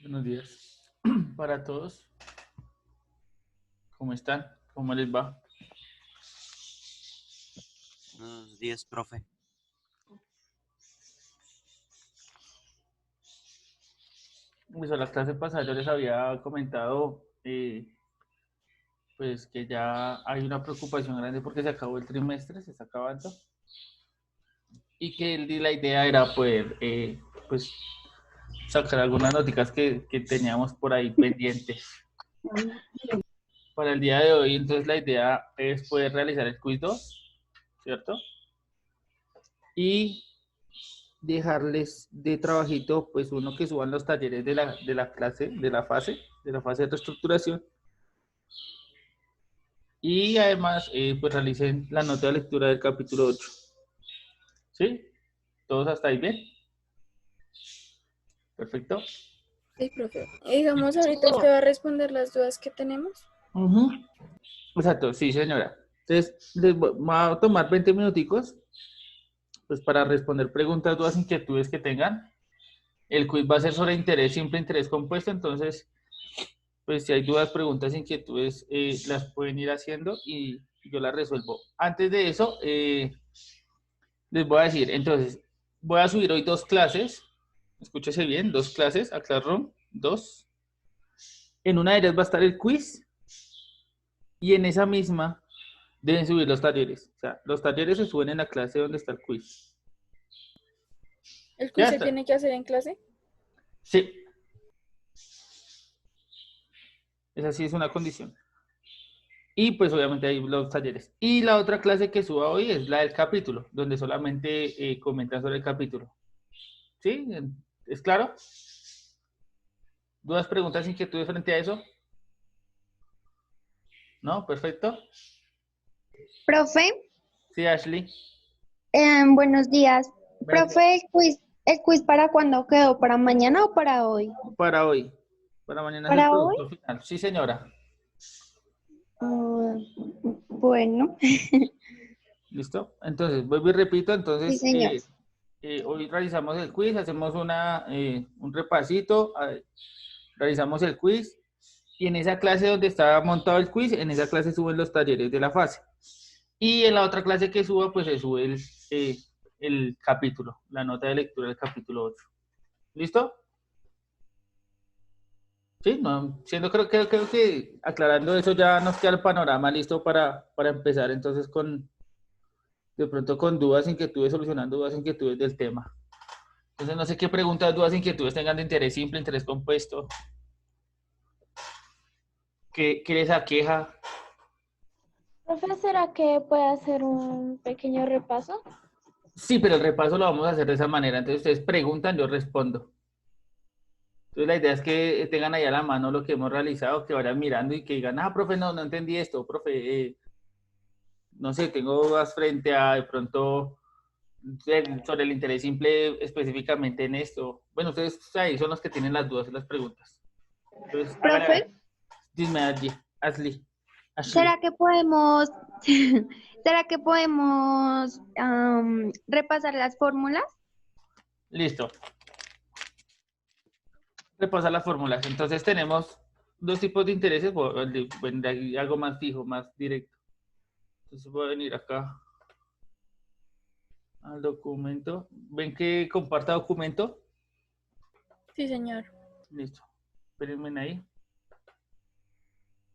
Buenos días para todos. ¿Cómo están? ¿Cómo les va? Buenos días, profe. Pues a la clase pasada yo les había comentado pues que ya hay una preocupación grande porque se acabó el trimestre, se está acabando, y que la idea era poder pues sacar algunas noticias que teníamos por ahí pendientes para el día de hoy. Entonces la idea es poder realizar el quiz 2, ¿cierto? Y dejarles de trabajito, pues uno que suban los talleres de la clase, de la fase de reestructuración, y además pues realicen la nota de lectura del capítulo 8. ¿Sí? ¿Todos hasta ahí bien? Perfecto. Sí, profe. Digamos, ahorita usted va a responder las dudas que tenemos. Exacto, sí, señora. Entonces, les voy a tomar 20 minuticos pues para responder preguntas, dudas, inquietudes que tengan. El quiz va a ser sobre interés simple, interés compuesto, entonces pues si hay dudas, preguntas, inquietudes, las pueden ir haciendo y yo las resuelvo. Antes de eso, les voy a decir, entonces, voy a subir hoy dos clases, escúchese bien, dos clases a Classroom, dos. En una de ellas va a estar el quiz y en esa misma deben subir los talleres. O sea, los talleres se suben en la clase donde está el quiz. ¿El ¿Ya quiz se está? tiene que hacer en clase? Sí, esa sí es una condición. Y pues obviamente hay los talleres. Y la otra clase que suba hoy es la del capítulo, donde solamente comentan sobre el capítulo. ¿Sí? ¿Es claro? ¿Dudas, preguntas, inquietudes frente a eso? ¿No? Perfecto. Profe, Sí, Ashley. buenos días. Buenos días. Profe, ¿el quiz para cuándo quedó? ¿Para mañana o para hoy? Para hoy. Para mañana es el ¿Para hoy? producto final. Sí, señora. Ah, bueno, ¿Listo? Entonces, vuelvo y repito. sí, Entonces, señor. hoy realizamos el quiz, hacemos un repasito, realizamos el quiz. Y en esa clase donde está montado el quiz, en esa clase suben los talleres de la fase. Y en la otra clase que suba, pues se sube el capítulo, la nota de lectura del capítulo 8. ¿Listo? Sí, no, siendo creo que aclarando eso ya nos queda el panorama listo para empezar entonces de pronto con dudas, inquietudes, solucionando dudas, inquietudes del tema. Entonces no sé qué preguntas, dudas, inquietudes tengan de interés simple, interés compuesto, qué les aqueja. Profe, ¿será que puede hacer un pequeño repaso? Sí, pero el repaso lo vamos a hacer de esa manera. Entonces ustedes preguntan, yo respondo. Entonces la idea es que tengan ahí a la mano lo que hemos realizado, que vayan mirando y que digan, ah, profe, no entendí esto, profe, no sé, tengo dudas frente a de pronto sobre el interés simple específicamente en esto. Bueno, ustedes ahí son los que tienen las dudas y las preguntas. Entonces, háganle a Profe, ver. Dime, Ashley. ¿será que podemos, ¿será que podemos repasar las fórmulas? Listo. Repasar las fórmulas. Entonces tenemos dos tipos de intereses. Bueno, algo más fijo, más directo. Entonces voy a venir acá al documento. ¿Ven que comparta documento? Sí, señor. Listo. Espérenme ahí.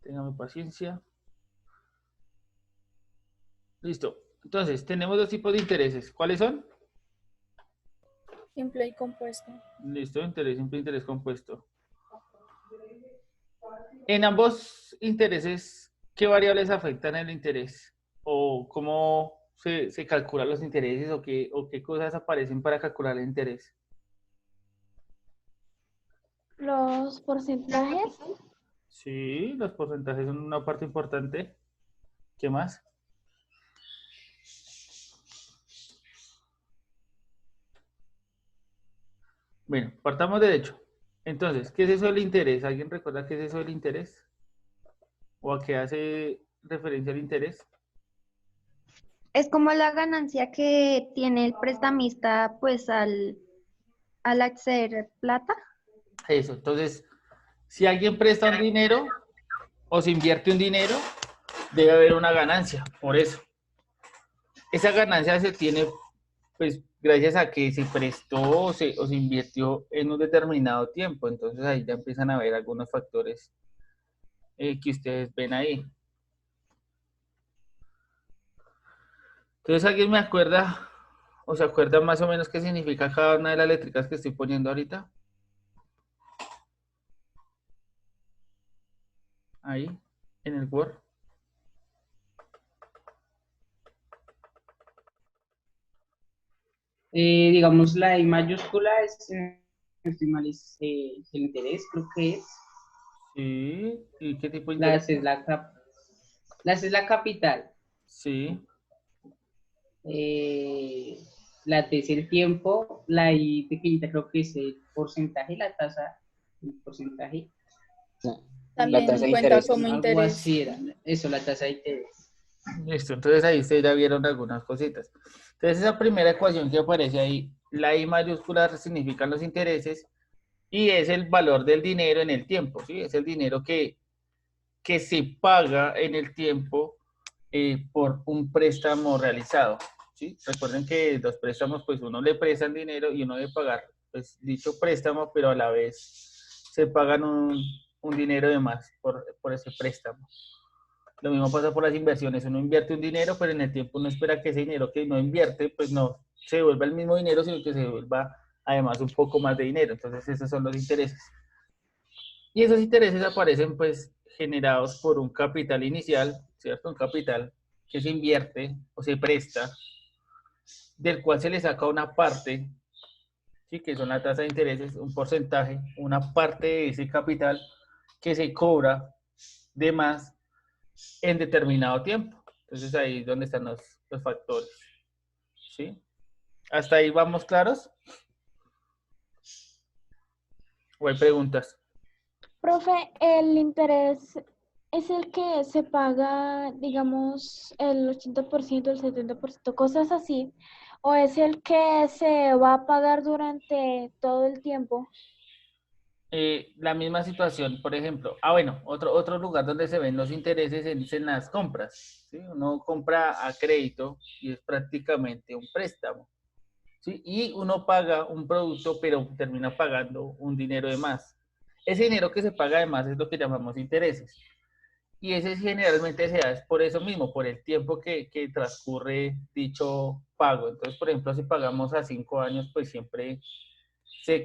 Ténganme paciencia. Listo. Entonces, tenemos dos tipos de intereses. ¿Cuáles son? Simple y compuesto. Listo, interés simple, interés compuesto. En ambos intereses, ¿qué variables afectan el interés? ¿O cómo se calculan los intereses o qué cosas aparecen para calcular el interés? Los porcentajes, Sí, los porcentajes son una parte importante. ¿Qué más? Bueno, partamos de hecho. Entonces, ¿qué es eso del interés? ¿Alguien recuerda qué es eso del interés? ¿O a qué hace referencia el interés? Es como la ganancia que tiene el prestamista, pues, al acceder plata. Eso, entonces, si alguien presta un dinero o se invierte un dinero, debe haber una ganancia, por eso. Esa ganancia se tiene, pues, gracias a que se prestó o se invirtió en un determinado tiempo. Entonces, ahí ya empiezan a ver algunos factores que ustedes ven ahí. Entonces, ¿alguien me acuerda o se acuerda más o menos qué significa cada una de las letricas que estoy poniendo ahorita? Ahí, en el Word. Digamos, la I mayúscula es, no estoy mal, es el interés, creo que es. Sí, ¿y qué tipo de La interés? C es la C es la capital. Sí, Eh, la T es el tiempo. La I pequeñita creo que es el porcentaje, la tasa, el porcentaje. La tasa También de cuenta interés. como Algo interés. así era. Eso, la tasa de interés. listo. Entonces ahí ustedes ya vieron algunas cositas. Entonces esa primera ecuación que aparece ahí, la I mayúscula significan los intereses y es el valor del dinero en el tiempo, ¿sí? Es el dinero que se paga en el tiempo por un préstamo realizado, ¿sí? Recuerden que los préstamos, pues uno le presta el dinero y uno debe pagar, pues, dicho préstamo, pero a la vez se pagan un dinero de más por ese préstamo. Lo mismo pasa por las inversiones. Uno invierte un dinero, pero en el tiempo uno espera que ese dinero que no invierte, pues no se devuelva el mismo dinero, sino que se devuelva además un poco más de dinero. Entonces esos son los intereses. Y esos intereses aparecen pues generados por un capital inicial, ¿cierto? Un capital que se invierte o se presta, del cual se le saca una parte, ¿sí? Que son la tasa de intereses, un porcentaje, una parte de ese capital que se cobra de más en determinado tiempo. Entonces ahí es donde están los factores, ¿sí? ¿Hasta ahí vamos claros? ¿O hay preguntas? Profe, el interés es el que se paga, digamos, el 80%, el 70%, cosas así, o es el que se va a pagar durante todo el tiempo. La misma situación, por ejemplo. Bueno, otro lugar donde se ven los intereses es en las compras, ¿sí? Uno compra a crédito y es prácticamente un préstamo, ¿sí? Y uno paga un producto, pero termina pagando un dinero de más. Ese dinero que se paga de más es lo que llamamos intereses. Y ese generalmente se da es por eso mismo, por el tiempo que transcurre dicho pago. Entonces, por ejemplo, si pagamos a 5 años, pues siempre se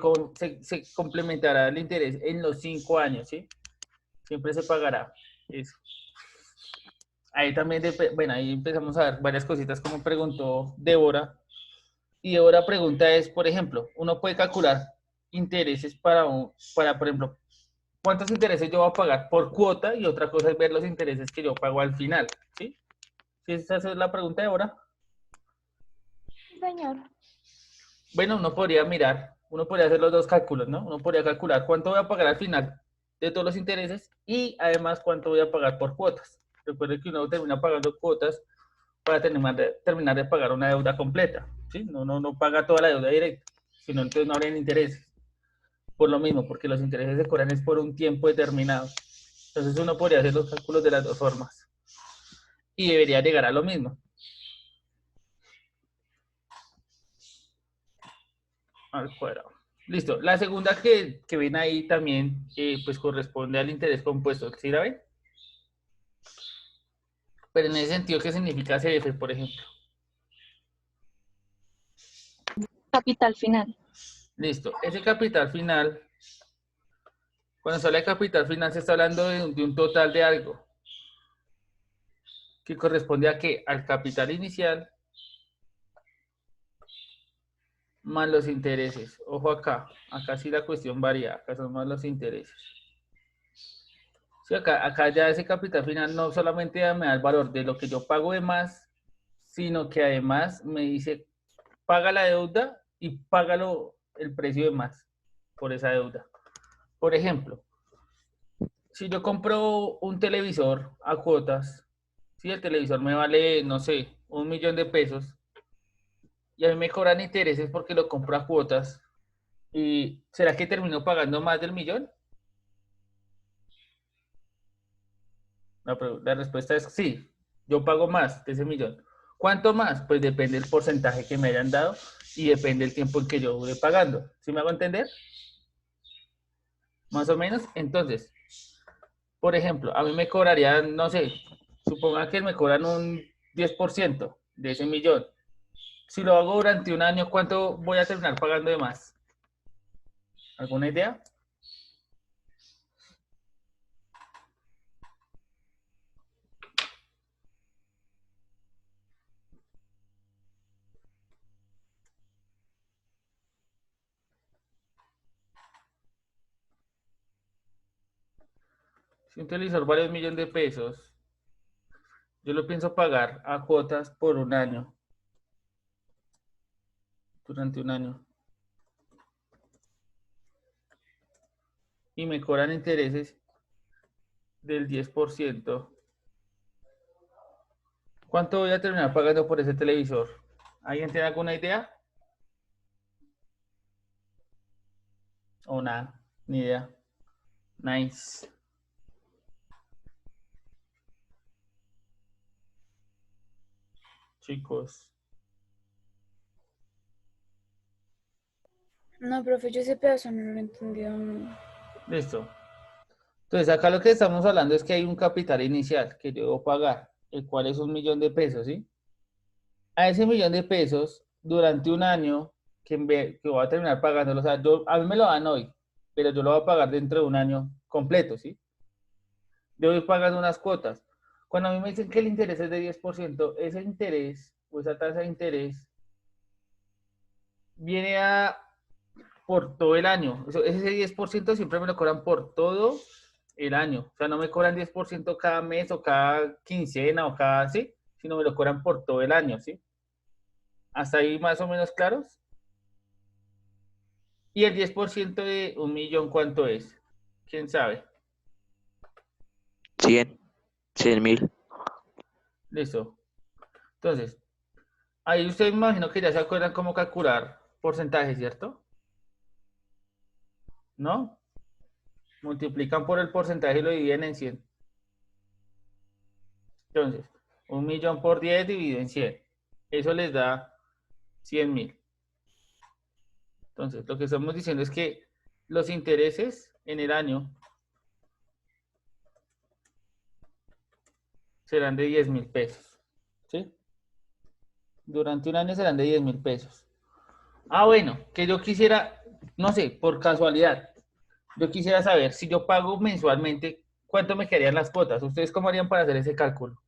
complementará el interés en los 5 años, ¿sí? Siempre se pagará eso. Ahí también, bueno, ahí empezamos a ver varias cositas como preguntó Débora. Y Débora pregunta es, por ejemplo, uno puede calcular intereses para, por ejemplo, cuántos intereses yo voy a pagar por cuota y otra cosa es ver los intereses que yo pago al final, ¿sí? ¿Sí esa es la pregunta de Débora? Sí, señor. Bueno, uno podría hacer los dos cálculos, ¿no? Uno podría calcular cuánto voy a pagar al final de todos los intereses y además cuánto voy a pagar por cuotas. Recuerden que uno termina pagando cuotas para terminar de pagar una deuda completa, ¿sí? No paga toda la deuda directa, sino entonces no habría intereses. Por lo mismo, porque los intereses se cobran es por un tiempo determinado. Entonces uno podría hacer los cálculos de las dos formas y debería llegar a lo mismo. Al cuadrado. Listo. La segunda que ven ahí también, pues corresponde al interés compuesto. ¿Sí la ven? Pero en ese sentido, ¿qué significa CF, por ejemplo? Capital final. Listo. Ese capital final, cuando se habla de capital final, se está hablando de un total de algo. Que corresponde a qué? Al capital inicial más los intereses. Ojo acá. Acá sí la cuestión varía. Acá son más los intereses. Sí, acá ya ese capital final no solamente me da el valor de lo que yo pago de más, sino que además me dice, paga la deuda y págalo el precio de más por esa deuda. Por ejemplo, si yo compro un televisor a cuotas, si el televisor me vale, no sé, 1 millón de pesos, y a mí me cobran intereses porque lo compro a cuotas, ¿Y será que terminó pagando más del millón? No, pero la respuesta es sí, yo pago más de ese millón. ¿Cuánto más? Pues depende del porcentaje que me hayan dado y depende del tiempo en que yo voy pagando. ¿Sí me hago entender? Más o menos. Entonces, por ejemplo, a mí me cobrarían, no sé, suponga que me cobran un 10% de ese millón. Si lo hago durante un año, ¿cuánto voy a terminar pagando de más? ¿Alguna idea? Si un televisor vale 1.000.000 de pesos, yo lo pienso pagar a cuotas por un año, durante un año. Y me cobran intereses del 10%. ¿Cuánto voy a terminar pagando por ese televisor? ¿Alguien tiene alguna idea? O nada, ni idea. Nice. Chicos. No, profe, yo ese pedazo no lo entendí aún. Listo. Entonces, acá lo que estamos hablando es que hay un capital inicial que yo debo pagar, el cual es 1.000.000 de pesos, ¿sí? A ese 1.000.000 de pesos, durante un año, que voy a terminar pagándolo, o sea, a mí me lo dan hoy, pero yo lo voy a pagar dentro de un año completo, ¿sí? Debo ir pagando unas cuotas. Cuando a mí me dicen que el interés es de 10%, ese interés, o esa tasa de interés, viene por todo el año. Ese 10% siempre me lo cobran por todo el año. O sea, no me cobran 10% cada mes o cada quincena o cada, ¿sí? Sino me lo cobran por todo el año, ¿sí? ¿Hasta ahí más o menos claros? ¿Y el 10% de 1.000.000 cuánto es? ¿Quién sabe? 100.000. Listo. Entonces, ahí ustedes me imagino que ya se acuerdan cómo calcular porcentaje, ¿cierto? ¿No? Multiplican por el porcentaje y lo dividen en 100. Entonces, 1.000.000 por 10 dividido en 100. Eso les da 100.000. Entonces, lo que estamos diciendo es que los intereses en el año serán de 10.000 pesos. ¿Sí? Durante un año serán de 10.000 pesos. Ah, bueno, que yo quisiera, no sé, por casualidad, yo quisiera saber si yo pago mensualmente, ¿cuánto me quedarían las cuotas? ¿Ustedes cómo harían para hacer ese cálculo?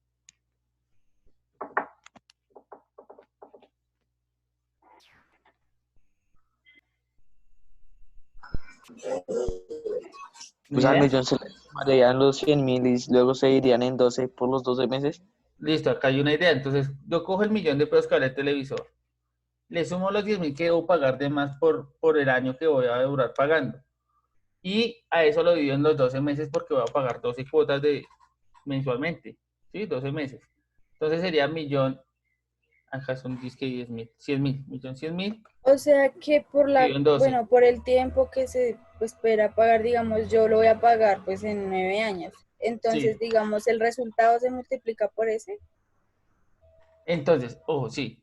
¿Ni Pues al idea? millón se le sumarían los 100.000 y luego se irían en 12 por los 12 meses. Listo, acá hay una idea. Entonces, yo cojo el 1.000.000 de pesos que vale el televisor. Le sumo los 10.000 que debo pagar de más por el año que voy a durar pagando. Y a eso lo divido en los 12 meses porque voy a pagar 12 cuotas mensualmente. ¿Sí? 12 meses. Entonces sería millón, acá son disque 10.000, 100.000, millón 100.000, O sea que dividido en 12. bueno, por el tiempo que se espera pagar, digamos, yo lo voy a pagar pues en 9 años. Sí. Entonces, digamos, el resultado se multiplica por ese. Entonces, ojo, sí.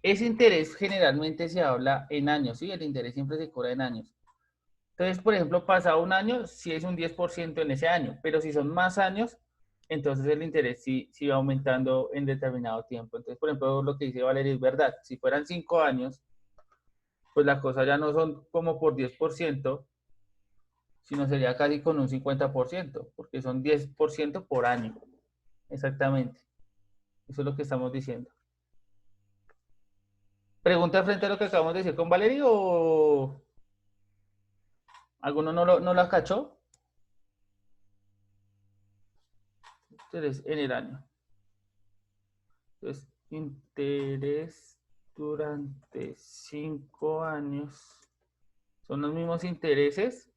Ese interés generalmente se habla en años, ¿sí? El interés siempre se cobra en años. Entonces, por ejemplo, pasado un año, sí es un 10% en ese año, pero si son más años, entonces el interés sí va aumentando en determinado tiempo. Entonces, por ejemplo, lo que dice Valeria es verdad. Si fueran 5 años, pues las cosas ya no son como por 10%, sino sería casi con un 50%, porque son 10% por año. Exactamente. Eso es lo que estamos diciendo. ¿Pregunta frente a lo que acabamos de decir con Valeria o alguno no la cachó? Interés en el año. Entonces, interés durante 5 años. Son los mismos intereses,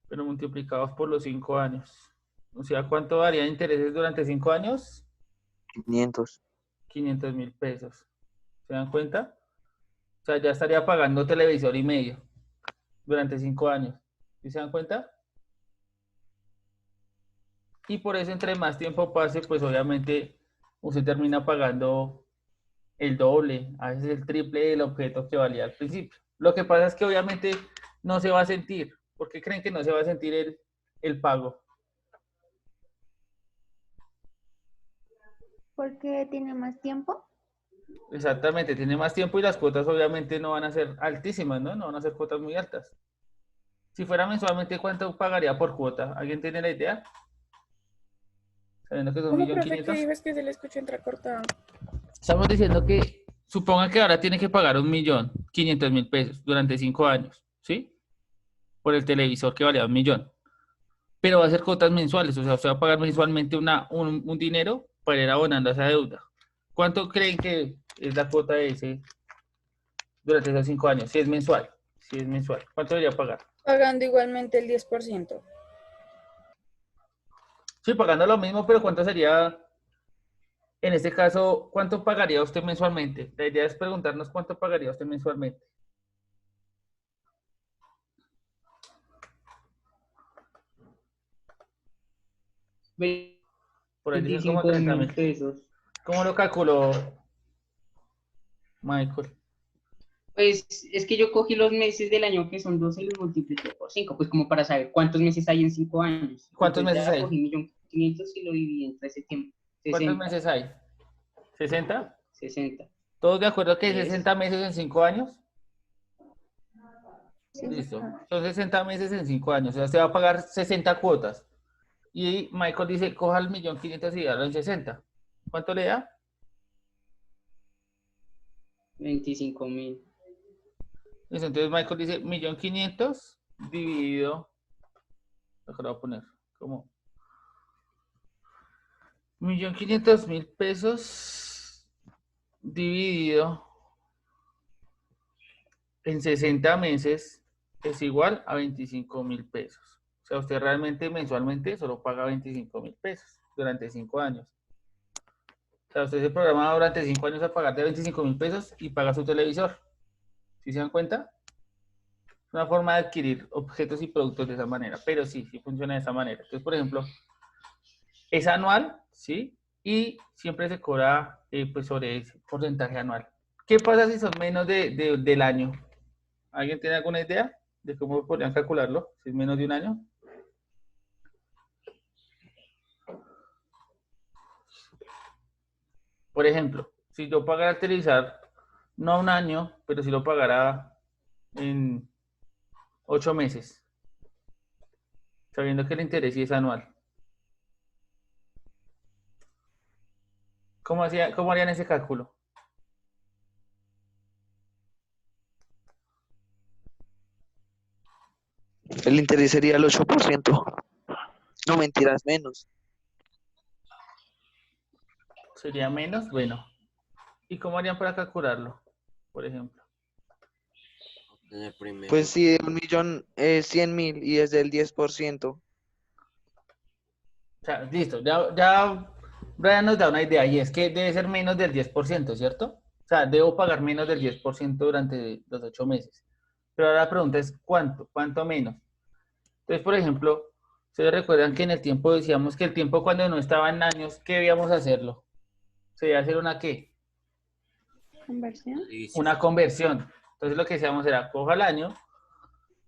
pero multiplicados por los 5 años. O sea, ¿cuánto daría intereses durante 5 años? 500. 500.000 pesos. ¿Se dan cuenta? O sea, ya estaría pagando televisor y medio durante 5 años. ¿Sí se dan cuenta? Y por eso, entre más tiempo pase, pues obviamente usted termina pagando el doble, a veces el triple del objeto que valía al principio. Lo que pasa es que obviamente no se va a sentir. ¿Por qué creen que no se va a sentir el pago? Porque tiene más tiempo. Exactamente, tiene más tiempo y las cuotas obviamente no van a ser altísimas, ¿no? No van a ser cuotas muy altas. Si fuera mensualmente, ¿cuánto pagaría por cuota? ¿Alguien tiene la idea? Sabiendo que son ¿Cómo, profe, que 1.500.000. dijo? Es que se le escuchó entrecortado. Estamos diciendo que suponga que ahora tiene que pagar 1.500.000 pesos durante 5 años, ¿sí? Por el televisor que valía 1.000.000. Pero va a ser cuotas mensuales, o sea, usted va a pagar mensualmente un dinero para ir abonando esa deuda. ¿Cuánto creen que es la cuota de ese durante esos 5 años? Si es mensual, si es mensual. ¿Cuánto debería pagar? Pagando igualmente el 10%. Sí, pagando lo mismo, pero ¿cuánto sería, en este caso, cuánto pagaría usted mensualmente? La idea es preguntarnos cuánto pagaría usted mensualmente. Por ahí dicen como 25.000 30.000. pesos. ¿Cómo lo calculó, Michael? Pues es que yo cogí los meses del año que son 12 y los multipliqué por 5, pues como para saber cuántos meses hay en 5 años. ¿Cuántos Entonces meses ya hay? cogí 1.500.000 y lo dividí entre ese tiempo. ¿Cuántos 60, meses hay? ¿60? 60. ¿Todos de acuerdo que hay Es 60 meses en 5 años? Sí. Listo. Son 60 meses en 5 años. O sea, usted va a pagar 60 cuotas. Y Michael dice, coja el 1.500.000 y dalo en 60. ¿Cuánto le da? 25.000. Listo, entonces Michael dice 1.500.000 dividido, lo que lo voy a poner como 1.500.000 pesos dividido en 60 meses es igual a 25.000 pesos. O sea, usted realmente mensualmente solo paga 25.000 pesos durante 5 años. O sea, usted se programa durante 5 años a pagar de 25.000 pesos y paga su televisor. ¿Sí se dan cuenta? Es una forma de adquirir objetos y productos de esa manera, pero sí funciona de esa manera. Entonces, por ejemplo, es anual, ¿sí? Y siempre se cobra pues sobre ese porcentaje anual. ¿Qué pasa si son menos del año? ¿Alguien tiene alguna idea de cómo podrían calcularlo? Si es menos de un año. Por ejemplo, si yo pagara el televisor no a un año, pero si lo pagara en 8 meses, sabiendo que el interés sí es anual. ¿Cómo harían ese cálculo? El interés sería el 8%. No, mentiras, menos. ¿Sería menos? Bueno. ¿Y cómo harían para calcularlo? Por ejemplo. Obtener primero. Pues si 1.000.000 es 100.000 y es del 10%. O sea, listo. Ya Brian nos da una idea y es que debe ser menos del 10%, ¿cierto? O sea, debo pagar menos del 10% durante los 8 meses. Pero ahora la pregunta es ¿cuánto? ¿Cuánto menos? Entonces, por ejemplo, ustedes recuerdan que en el tiempo decíamos que el tiempo cuando no estaba en años, ¿qué debíamos hacerlo? ¿Se debía hacer una qué? Conversión. División. Una conversión. Entonces lo que decíamos era coja el año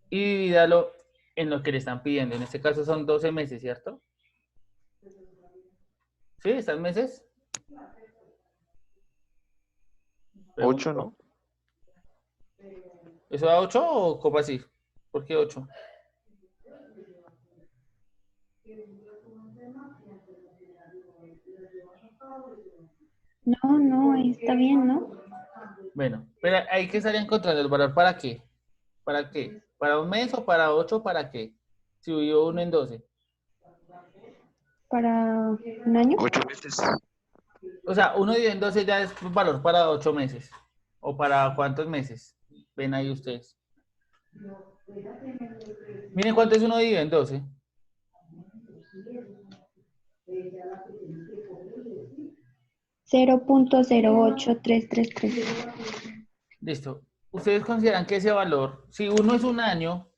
y divídalo en lo que le están pidiendo. En este caso son 12 meses, ¿cierto? ¿Sí? ¿Están meses? 8, ¿no? ¿Eso da 8 o cómo así? ¿Por qué 8? No, ahí está bien, ¿no? Bueno, pero hay que estar encontrando el valor para qué. ¿Para qué? ¿Para un mes o para 8? ¿Para qué? Si hubo 1 en 12. Para un año. 8 meses. O sea, 1 dividido en 12 ya es un valor para 8 meses. ¿O para cuántos meses? Ven ahí ustedes. Miren cuánto es 1 dividido en 12. 0.08333. Listo. ¿ustedes consideran que ese valor, si uno es un año,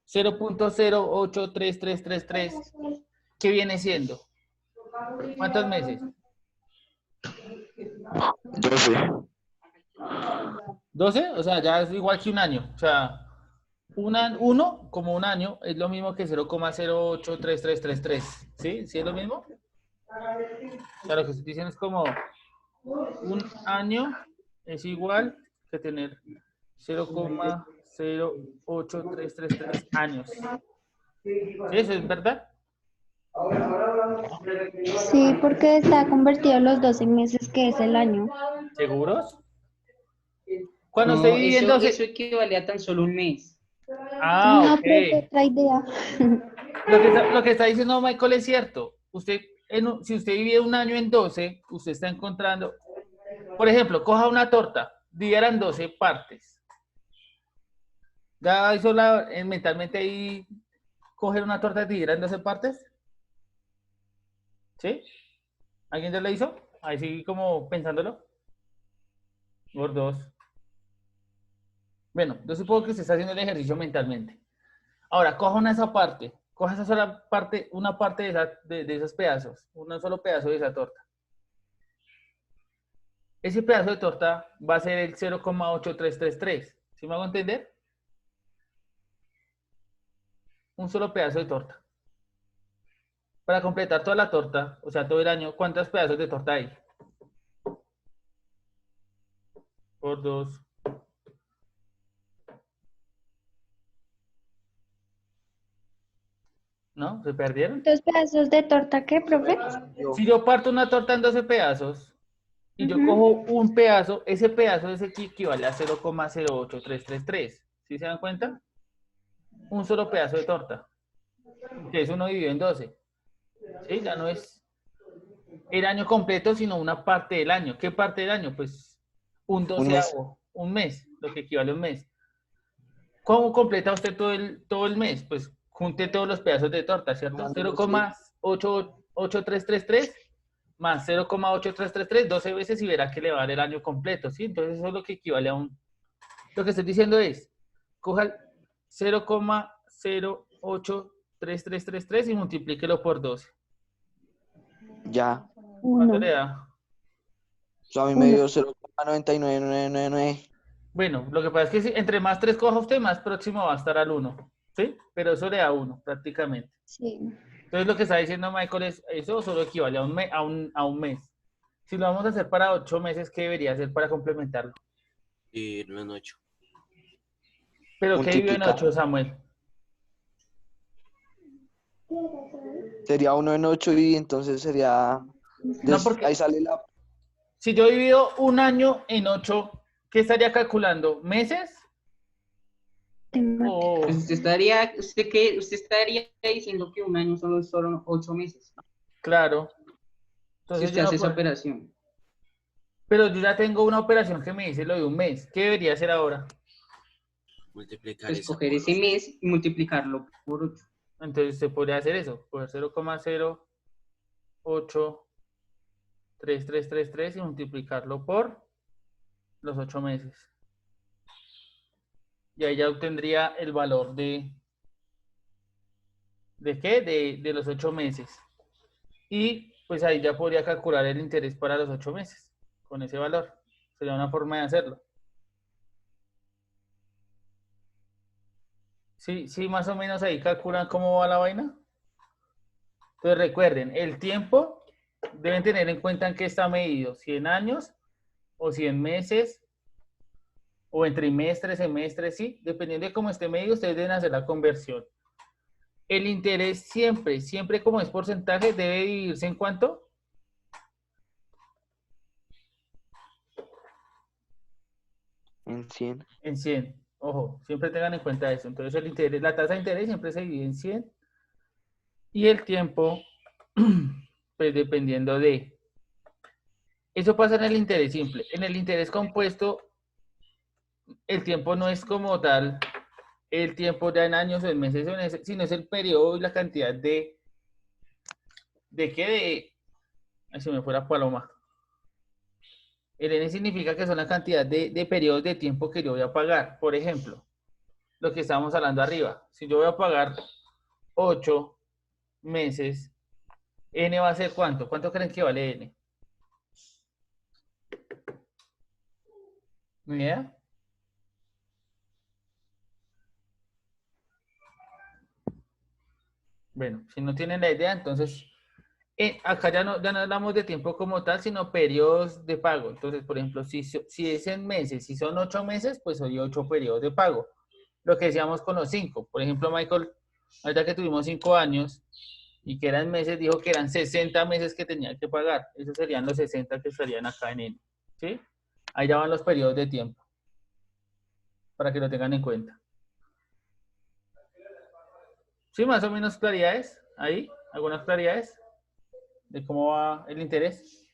0.083333, ¿qué viene siendo? ¿Cuántos meses? 12. 12, o sea, ya es igual que un año. O sea, uno como un año es lo mismo que 0.083333. ¿Sí? ¿Sí es lo mismo? O sea, lo que estoy diciendo es como un año es igual que tener 0.08333 años. ¿Sí? ¿Eso es verdad? Sí, porque está convertido en los 12 meses que es el año. ¿Seguros? Cuando usted No, divide en eso 12... equivale a tan solo un mes. Ah, No, ok. pero es otra idea. Lo que está diciendo Michael es cierto. Usted, si usted divide un año en 12, usted está encontrando, por ejemplo, coja una torta, dividiera en 12 partes. ¿Ya hizo mentalmente ahí coger una torta y dividirla en 12 partes? ¿Sí? ¿Alguien ya lo hizo? Ahí sí como pensándolo. Por dos. Bueno, yo supongo que usted está haciendo el ejercicio mentalmente. Ahora, coja esa parte, coja esa sola parte, una parte de esos pedazos, un solo pedazo de esa torta. Ese pedazo de torta va a ser el 0.8333. ¿Sí me hago entender? Un solo pedazo de torta. Para completar toda la torta, o sea, todo el año, ¿cuántos pedazos de torta hay? Por dos. ¿No? ¿Se perdieron? ¿Dos pedazos de torta qué, profe? Si yo parto una torta en 12 pedazos y yo Ujú. cojo un pedazo, ese pedazo es el que equivale a 0.08333. ¿Sí se dan cuenta? Un solo pedazo de torta. Que es uno dividido en 12. ¿Sí? Ya no es el año completo, sino una parte del año. ¿Qué parte del año? Pues un Un mes. doceavo, un mes, lo que equivale a un mes. ¿Cómo completa usted todo el mes? Pues junte todos los pedazos de torta, ¿cierto? 0.8333 más 0.8333, 12 veces y verá que le va a dar el año completo, ¿sí? Entonces eso es lo que equivale a un... Lo que estoy diciendo es, coja el 0.083333 y multiplíquelo por 12. Ya. ¿Cuánto 1. le da? So, a mí me dio 0,99999. Bueno, lo que pasa es que entre más 3 coja usted, más próximo va a estar al 1, ¿sí? Pero eso le da 1 prácticamente. Sí. Entonces lo que está diciendo Michael es, eso solo equivale a un mes. Si lo vamos a hacer para 8 meses, ¿qué debería hacer para complementarlo? Dividirlo en 8. Pero ¿qué vive en Multiplicar. 8, Samuel? Sería 1 en 8 y entonces sería... No, porque Ahí sale la... si yo divido un año en 8, ¿qué estaría calculando? ¿Meses? O, Pues usted estaría diciendo que un año son 8 meses. claro. Si Entonces usted yo no hace esa puedo. operación. Pero yo ya tengo una operación que me dice lo de un mes. ¿Qué debería hacer ahora? Multiplicar Pues esa coger por ese 8. mes y multiplicarlo por 8. Entonces se podría hacer eso. Coger 0.083333 y multiplicarlo por los 8 meses. Y ahí ya obtendría el valor ¿de qué? De los 8 meses. Y pues ahí ya podría calcular el interés para los 8 meses con ese valor. Sería una forma de hacerlo. Sí, sí, más o menos ahí calculan cómo va la vaina. Entonces recuerden, el tiempo deben tener en cuenta en qué está medido, 100 años o 100 meses o en trimestres, semestres, sí, dependiendo de cómo esté medido, ustedes deben hacer la conversión. El interés siempre, siempre como es porcentaje, debe dividirse en ¿cuánto? En 100. En 100. Ojo, siempre tengan en cuenta eso. Entonces el interés, la tasa de interés siempre se divide en 100 y el tiempo, pues dependiendo de... Eso pasa en el interés simple. En el interés compuesto, el tiempo no es como tal el tiempo ya en años o en meses, sino es el periodo y la cantidad ¿de qué? Ay, se me fue la paloma. El N significa que son la cantidad de periodos de tiempo que yo voy a pagar. Por ejemplo, lo que estábamos hablando arriba. Si yo voy a pagar 8 meses, N va a ser ¿cuánto? ¿Cuánto creen que vale N? ¿Ni idea? Bueno, si no tienen la idea, entonces acá ya no hablamos de tiempo como tal, sino periodos de pago. Entonces, por ejemplo, si es en meses, si son 8 meses, pues hay 8 periodos de pago. Lo que decíamos con los 5. Por ejemplo, Michael, ahorita que tuvimos 5 años y que eran meses, dijo que eran 60 meses que tenía que pagar. Esos serían los 60 que estarían acá en N. ¿Sí? Ahí ya van los periodos de tiempo. Para que lo tengan en cuenta. ¿Sí? Más o menos claridades. Ahí, algunas claridades de cómo va el interés.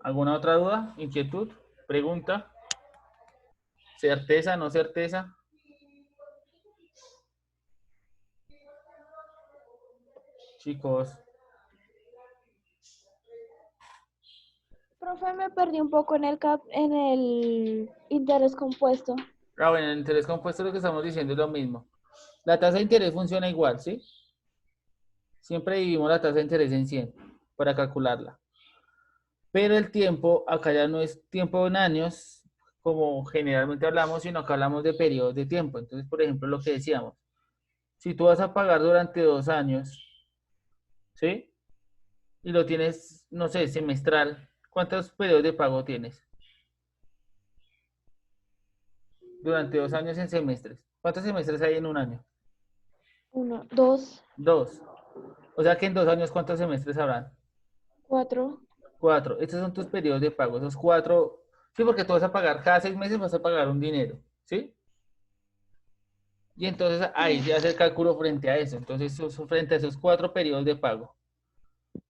¿Alguna otra duda? ¿Inquietud? ¿Pregunta? ¿Certeza? ¿No certeza? Chicos. Profe, me perdí un poco en el interés compuesto. Ah, bueno, el interés compuesto lo que estamos diciendo es lo mismo. La tasa de interés funciona igual, ¿sí? Siempre dividimos la tasa de interés en 100 para calcularla. Pero el tiempo, acá ya no es tiempo en años, como generalmente hablamos, sino que hablamos de periodos de tiempo. Entonces, por ejemplo, lo que decíamos, si tú vas a pagar durante 2 años, ¿sí? Y lo tienes, no sé, semestral, ¿cuántos periodos de pago tienes? Durante 2 años en semestres. ¿Cuántos semestres hay en un año? 1, 2, 2. O sea que en 2 años, ¿cuántos semestres habrán? 4. 4. Estos son tus periodos de pago. Esos 4. Sí, porque tú vas a pagar cada 6 meses, vas a pagar un dinero. ¿Sí? Y entonces ahí se hace el cálculo frente a eso. Entonces, frente a esos 4 periodos de pago.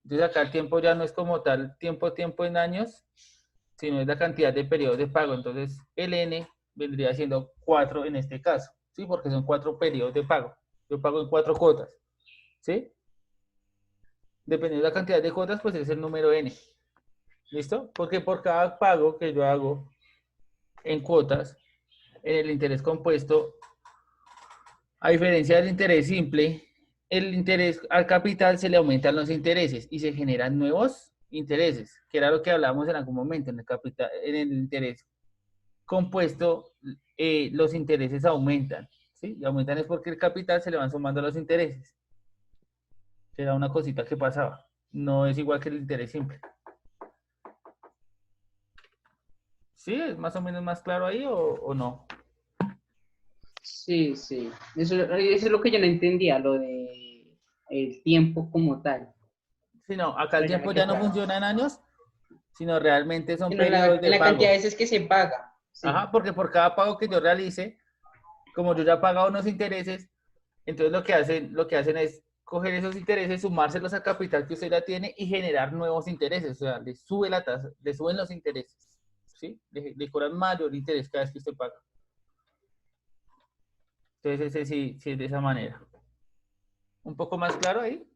Entonces acá el tiempo ya no es como tal tiempo en años, sino es la cantidad de periodos de pago. Entonces el N vendría siendo 4 en este caso. ¿Sí? Porque son 4 periodos de pago. Yo pago en 4 cuotas. ¿Sí? Dependiendo de la cantidad de cuotas, pues es el número N. ¿Listo? Porque por cada pago que yo hago en cuotas, en el interés compuesto, a diferencia del interés simple, el interés al capital se le aumentan los intereses y se generan nuevos intereses, que era lo que hablábamos en algún momento. En el capital, en el interés compuesto, los intereses aumentan. ¿Sí? Y aumentan es porque el capital se le van sumando los intereses. Era una cosita que pasaba. No es igual que el interés simple. ¿Sí? ¿Es más o menos más claro ahí o no? Sí, sí. Eso es lo que yo no entendía, lo de el tiempo como tal. Sí, no, acá el Pero ya tiempo me ya quedó no claro. funciona en años, sino realmente son Sino periodos de la pago. cantidad de veces que se paga. Sí. Ajá, porque por cada pago que yo realice, como yo ya he pagado unos intereses, entonces lo que hacen es coger esos intereses, sumárselos al capital que usted ya tiene y generar nuevos intereses. O sea, le sube la tasa, le suben los intereses. ¿Sí? Le cobran mayor interés cada vez que usted paga. Entonces ese sí es de esa manera. ¿Un poco más claro ahí?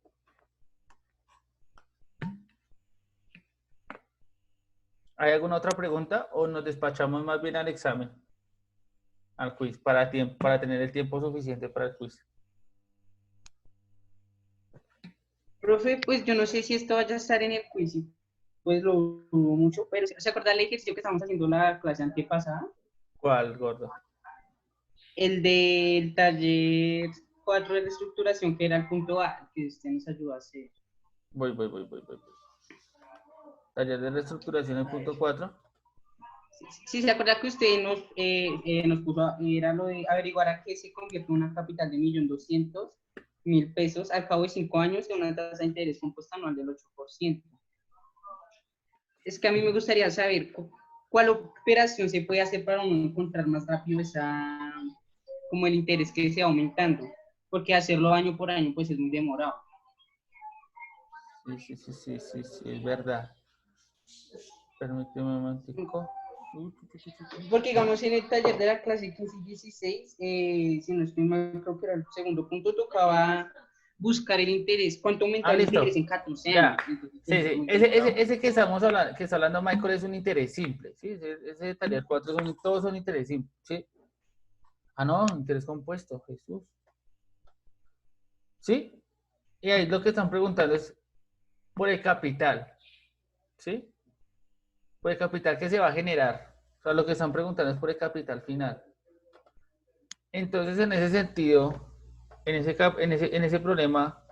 ¿Hay alguna otra pregunta o nos despachamos más bien al examen? Al quiz, para tener el tiempo suficiente para el quiz. Profe, pues yo no sé si esto vaya a estar en el quiz, pues lo dudo mucho, pero ¿se acuerda el ejercicio que estábamos haciendo la clase antepasada? ¿Cuál, gordo? El del taller 4 de reestructuración, que era el punto A, que usted nos ayudó a hacer. Voy. Taller de reestructuración en punto 4. Sí, ¿se acuerda que usted nos puso, era lo de averiguar a qué se convierte una capital de 1.200.000 pesos al cabo de 5 años de una tasa de interés compuesta anual del 8%? Es que a mí me gustaría saber cuál operación se puede hacer para uno encontrar más rápido como el interés que se va aumentando, porque hacerlo año por año pues es muy demorado. Sí, es verdad. Permíteme un momentico. Porque digamos en el taller de la clase 15 y 16, si no estoy mal, creo que era el segundo punto, tocaba buscar el interés, cuánto aumentar el listo. interés en 14 Ya. años. Entonces, Sí, es sí. muy Ese complicado. que estamos hablando, que está hablando Michael es un interés simple, ¿sí? Ese de taller 4 todos son interés simples, ¿sí? Ah, no, interés compuesto, Jesús. ¿Sí? Y ahí lo que están preguntando es por el capital, ¿sí? Por el capital que se va a generar. O sea, lo que están preguntando es por el capital final. Entonces, en ese sentido, en ese problema,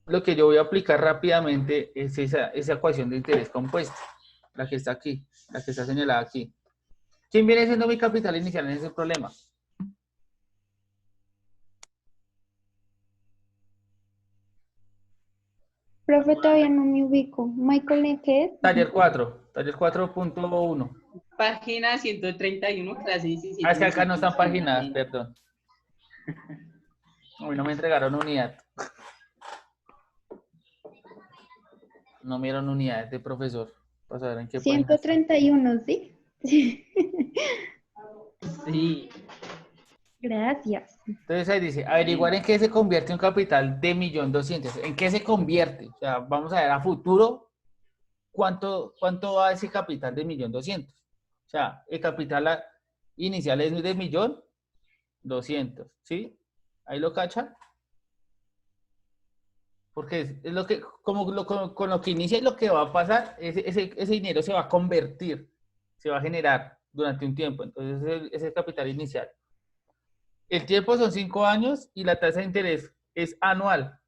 lo que yo voy a aplicar rápidamente es esa ecuación de interés compuesto, la que está aquí, la que está señalada aquí. ¿Quién viene siendo mi capital inicial en ese problema? Profe, todavía no me ubico. ¿Michael en qué es? Taller 4.1. Página 131, clase 17. Ah, es que acá no están paginadas, perdón. A mí no me entregaron unidad. No me dieron unidades de profesor. Para saber en qué página está. 131, ¿sí? Sí. Gracias. Entonces ahí dice, averiguar en qué se convierte un capital de 1.200.000. ¿En qué se convierte? O sea, vamos a ver a futuro cuánto va ese capital de 1.200.000. O sea, el capital inicial es de 1.200.000, ¿sí? Ahí lo cachan. Porque es lo que, con lo que inicia y lo que va a pasar, ese dinero se va a convertir, se va a generar durante un tiempo. Entonces, ese es el capital inicial. El tiempo son 5 años y la tasa de interés es anual,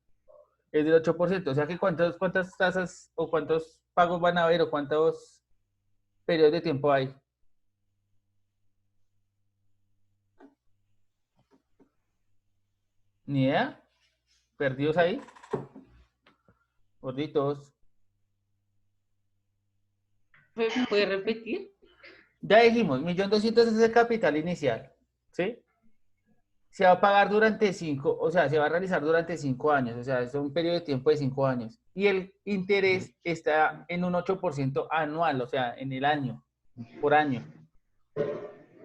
es del 8%. O sea que cuántas tasas o cuántos pagos van a haber o cuántos periodos de tiempo hay. Ni idea. ¿Perdidos ahí? Gorditos. ¿Puede repetir? Ya dijimos, 1.200.000 es el capital inicial, ¿sí? Se va a pagar durante 5, o sea, se va a realizar durante 5 años, o sea, es un periodo de tiempo de 5 años. Y el interés está en un 8% anual, o sea, en el año, por año.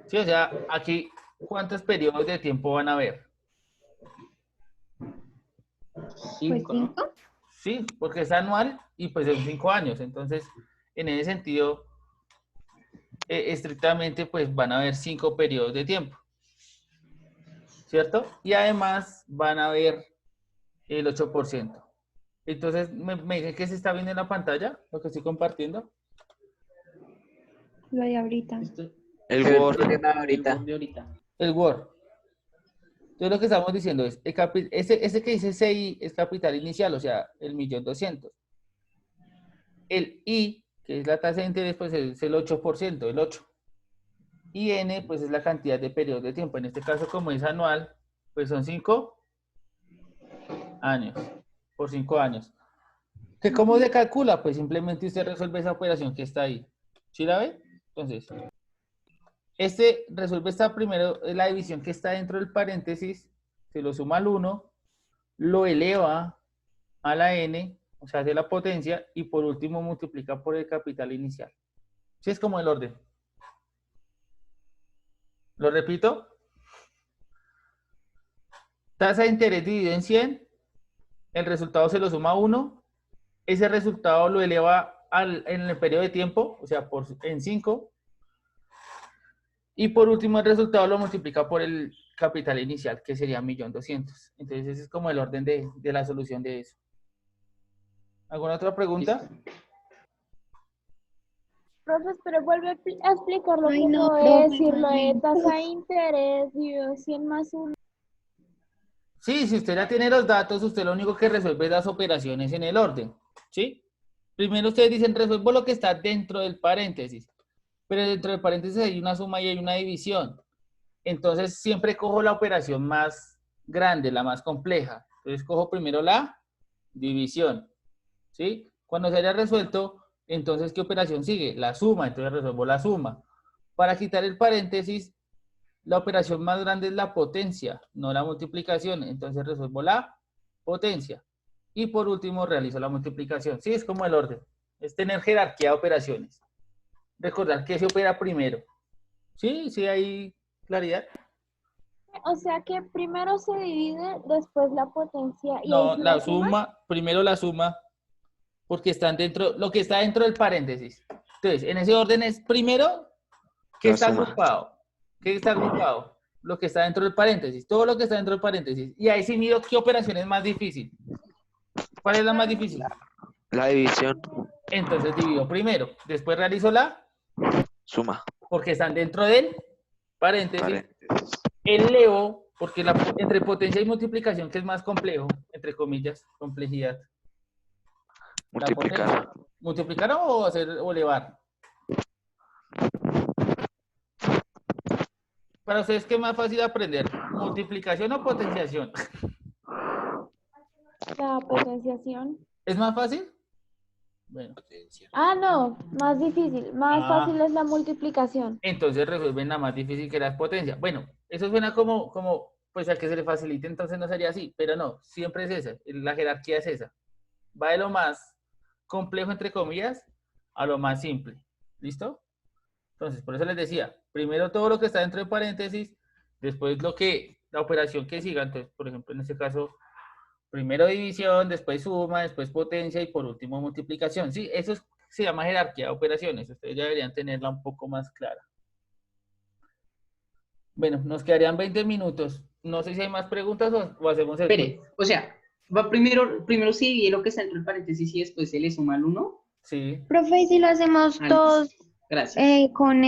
Sí, o sea, aquí, ¿cuántos periodos de tiempo van a haber? Pues 5, ¿no? 5. Sí, porque es anual y pues en 5 años. Entonces, en ese sentido, estrictamente, pues van a haber 5 periodos de tiempo. ¿Cierto? Y además van a haber el 8%. Entonces, ¿me dicen que se está viendo en la pantalla lo que estoy compartiendo? Lo de ahorita. El El Word. problema ahorita. De ahorita. El Word. Entonces, lo que estamos diciendo es, ese que dice CI es capital inicial, o sea, el 1.200.000. El I, que es la tasa de interés, pues es el 8%, el 8. Y N, pues es la cantidad de periodos de tiempo. En este caso, como es anual, pues son 5 años, por 5 años. ¿Que cómo se calcula? Pues simplemente usted resuelve esa operación que está ahí. ¿Sí la ve? Entonces, resuelve esta primero, la división que está dentro del paréntesis, se lo suma al 1, lo eleva a la N, o sea, hace la potencia, y por último multiplica por el capital inicial. ¿Sí es como el orden? ¿Lo repito? Tasa de interés dividido en 100, el resultado se lo suma a 1, ese resultado lo eleva en el periodo de tiempo, o sea, en 5, y por último el resultado lo multiplica por el capital inicial, que sería 1.200.000. Entonces ese es como el orden de la solución de eso. ¿Alguna otra pregunta? Listo. Profes, pero vuelve a explicarlo Ay, como no, es profe, decirlo de no. tasa de interés dividido 100 más 1. Sí, si usted ya tiene los datos, usted lo único que resuelve es las operaciones en el orden, ¿sí? Primero ustedes dicen, resuelvo lo que está dentro del paréntesis, pero dentro del paréntesis hay una suma y hay una división. Entonces siempre cojo la operación más grande, la más compleja. Entonces cojo primero la división, ¿sí? Cuando se haya resuelto, entonces ¿qué operación sigue? La suma, entonces resuelvo la suma. Para quitar el paréntesis, la operación más grande es la potencia, no la multiplicación. Entonces resuelvo la potencia. Y por último realizo la multiplicación. Sí, es como el orden. Es tener jerarquía de operaciones. Recordar qué se opera primero. Sí, sí hay claridad. O sea que primero se divide, después la potencia y No, ahí sí la suma, primero la suma, porque están dentro, lo que está dentro del paréntesis. Entonces, en ese orden es primero, ¿qué La está suma. agrupado? ¿Qué está agrupado? Lo que está dentro del paréntesis, todo lo que está dentro del paréntesis. Y ahí sí mido qué operación es más difícil. ¿Cuál es la más difícil? La división. Entonces divido primero, después realizo la, Suma. porque están dentro del paréntesis. Paréntesis. Elevo, porque entre potencia y multiplicación, que es más complejo, entre comillas, complejidad. La Multiplicar. potencia. ¿Multiplicar o elevar? Para ustedes, ¿qué es más fácil aprender? ¿Multiplicación o potenciación? la potenciación. ¿Es más fácil? Bueno, Potencia. Ah, no, más difícil. Más Ah. fácil es la multiplicación. entonces resuelven la más difícil que la potencia. Bueno, eso suena como, pues al que se le facilite, entonces no sería así, pero no, siempre es esa, la jerarquía es esa. Va de lo más complejo, entre comillas, a lo más simple. ¿Listo? Entonces, por eso les decía, primero todo lo que está dentro de paréntesis, después la operación que siga. Entonces, por ejemplo, en este caso, primero división, después suma, después potencia y por último multiplicación. Sí, se llama jerarquía de operaciones. Ustedes ya deberían tenerla un poco más clara. Bueno, nos quedarían 20 minutos. No sé si hay más preguntas o hacemos el Espere, o sea, va primero se divide lo que está entre el paréntesis y después se le suma el 1. Sí. Profe, ¿y si lo hacemos todos Gracias. con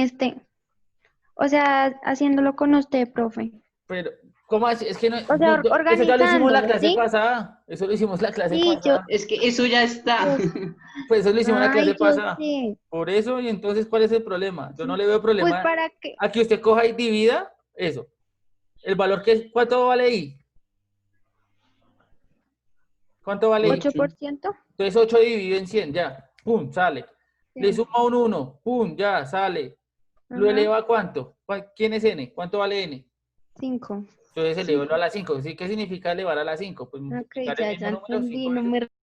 o sea, haciéndolo con usted, profe? Pero, ¿cómo así? Es que no, O sea, eso ya lo hicimos la organizándolo, clase ¿sí? pasada. Eso lo hicimos la clase Sí, pasada. Es que eso ya está. Pues eso lo hicimos la clase Ay, yo pasada. sé. Por eso, y entonces, ¿cuál es el problema? Yo no le veo Pues problema para que, a que usted coja y divida eso. El valor que es, ¿cuánto vale ahí? ¿Cuánto vale ahí? 8%. Entonces 8 dividido en 100, ya. Pum, sale. Sí. Le suma un 1, pum, ya, sale. ¿Lo Ajá. eleva a cuánto? ¿Quién es n? ¿Cuánto vale n? 5. Entonces elevalo a la 5. ¿Sí? ¿Qué significa elevar a la 5? Pues Ok, multiplicar el ya mismo número entendí, 5 no veces. me